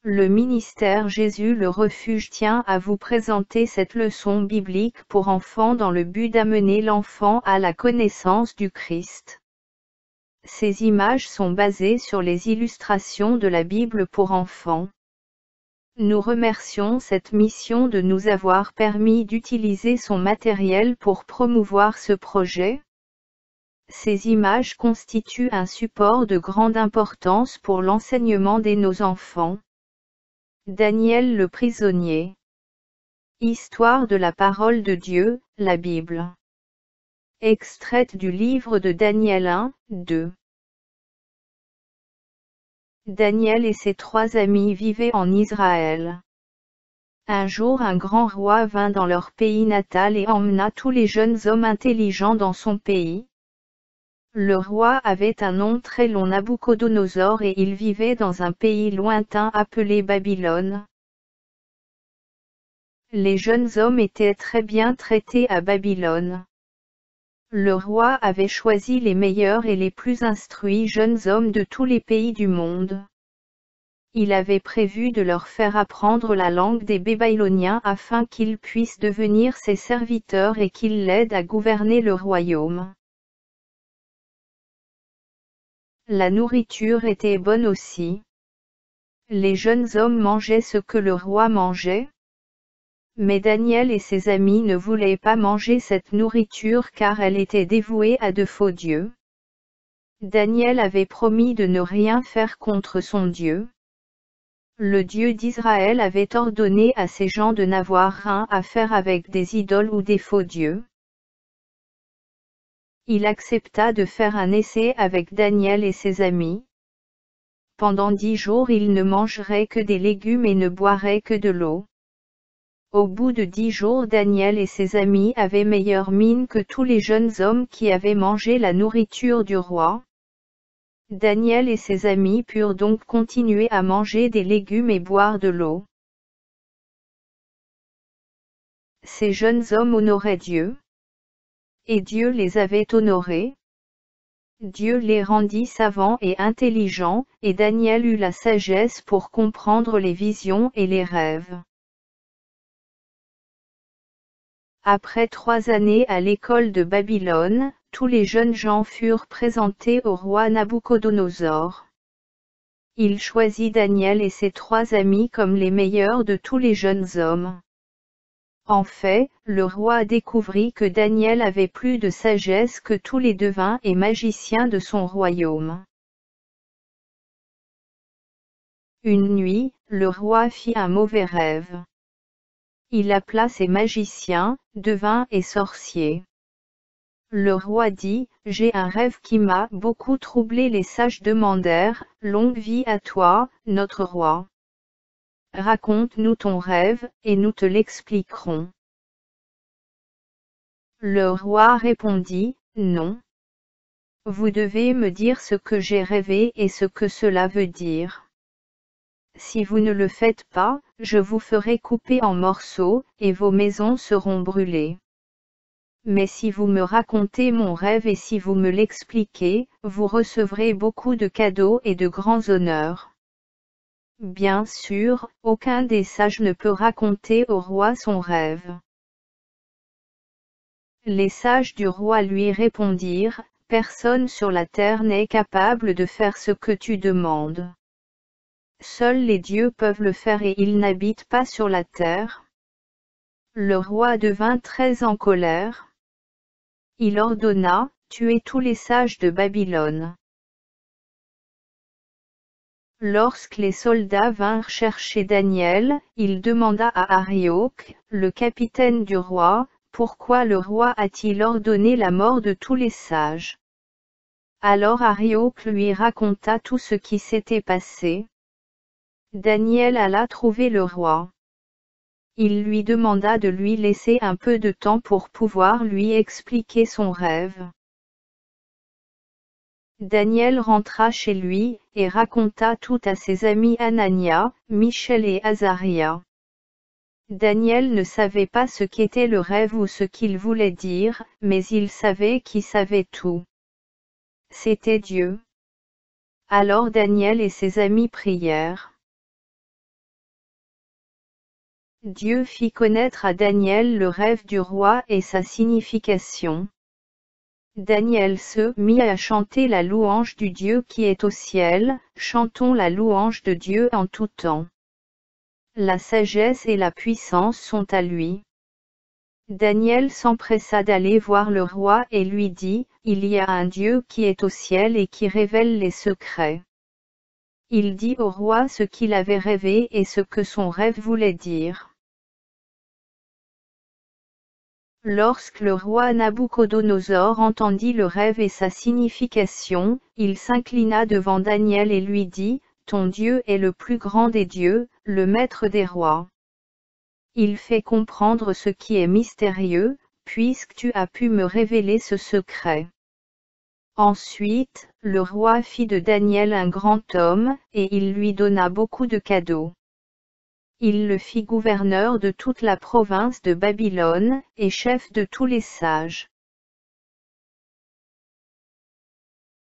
Le ministère Jésus le refuge tient à vous présenter cette leçon biblique pour enfants dans le but d'amener l'enfant à la connaissance du Christ. Ces images sont basées sur les illustrations de la Bible pour enfants. Nous remercions cette mission de nous avoir permis d'utiliser son matériel pour promouvoir ce projet. Ces images constituent un support de grande importance pour l'enseignement de nos enfants. Daniel le prisonnier. Histoire de la parole de Dieu, la Bible. Extraite du livre de Daniel 1, 2. Daniel et ses 3 amis vivaient en Israël. Un jour un grand roi vint dans leur pays natal et emmena tous les jeunes hommes intelligents dans son pays. Le roi avait un nom très long, Nabuchodonosor, et il vivait dans un pays lointain appelé Babylone. Les jeunes hommes étaient très bien traités à Babylone. Le roi avait choisi les meilleurs et les plus instruits jeunes hommes de tous les pays du monde. Il avait prévu de leur faire apprendre la langue des Babyloniens afin qu'ils puissent devenir ses serviteurs et qu'ils l'aident à gouverner le royaume. La nourriture était bonne aussi. Les jeunes hommes mangeaient ce que le roi mangeait. Mais Daniel et ses amis ne voulaient pas manger cette nourriture car elle était dévouée à de faux dieux. Daniel avait promis de ne rien faire contre son Dieu. Le Dieu d'Israël avait ordonné à ces gens de n'avoir rien à faire avec des idoles ou des faux dieux. Il accepta de faire un essai avec Daniel et ses amis. Pendant 10 jours ils ne mangeraient que des légumes et ne boiraient que de l'eau. Au bout de 10 jours, Daniel et ses amis avaient meilleure mine que tous les jeunes hommes qui avaient mangé la nourriture du roi. Daniel et ses amis purent donc continuer à manger des légumes et boire de l'eau. Ces jeunes hommes honoraient Dieu. Et Dieu les avait honorés. Dieu les rendit savants et intelligents, et Daniel eut la sagesse pour comprendre les visions et les rêves. Après 3 années à l'école de Babylone, tous les jeunes gens furent présentés au roi Nabuchodonosor. Il choisit Daniel et ses 3 amis comme les meilleurs de tous les jeunes hommes. En fait, le roi découvrit que Daniel avait plus de sagesse que tous les devins et magiciens de son royaume. Une nuit, le roi fit un mauvais rêve. Il appela ses magiciens, devins et sorciers. Le roi dit, « J'ai un rêve qui m'a beaucoup troublé. » Les sages demandèrent, « Longue vie à toi, notre roi. Raconte-nous ton rêve, et nous te l'expliquerons. » Le roi répondit, « Non. Vous devez me dire ce que j'ai rêvé et ce que cela veut dire. Si vous ne le faites pas, je vous ferai couper en morceaux, et vos maisons seront brûlées. Mais si vous me racontez mon rêve et si vous me l'expliquez, vous recevrez beaucoup de cadeaux et de grands honneurs. » Bien sûr, aucun des sages ne peut raconter au roi son rêve. Les sages du roi lui répondirent, « Personne sur la terre n'est capable de faire ce que tu demandes. Seuls les dieux peuvent le faire et ils n'habitent pas sur la terre. » Le roi devint très en colère. Il ordonna, « Tuez tous les sages de Babylone. » Lorsque les soldats vinrent chercher Daniel, il demanda à Arioch, le capitaine du roi, pourquoi le roi a-t-il ordonné la mort de tous les sages. Alors Arioch lui raconta tout ce qui s'était passé. Daniel alla trouver le roi. Il lui demanda de lui laisser un peu de temps pour pouvoir lui expliquer son rêve. Daniel rentra chez lui, et raconta tout à ses amis Anania, Michel et Azaria. Daniel ne savait pas ce qu'était le rêve ou ce qu'il voulait dire, mais il savait qui savait tout. C'était Dieu. Alors Daniel et ses amis prièrent. Dieu fit connaître à Daniel le rêve du roi et sa signification. Daniel se mit à chanter la louange du Dieu qui est au ciel, chantons la louange de Dieu en tout temps. La sagesse et la puissance sont à lui. Daniel s'empressa d'aller voir le roi et lui dit, il y a un Dieu qui est au ciel et qui révèle les secrets. Il dit au roi ce qu'il avait rêvé et ce que son rêve voulait dire. Lorsque le roi Nabuchodonosor entendit le rêve et sa signification, il s'inclina devant Daniel et lui dit, ton Dieu est le plus grand des dieux, le maître des rois. Il fait comprendre ce qui est mystérieux, puisque tu as pu me révéler ce secret. Ensuite, le roi fit de Daniel un grand homme, et il lui donna beaucoup de cadeaux. Il le fit gouverneur de toute la province de Babylone, et chef de tous les sages.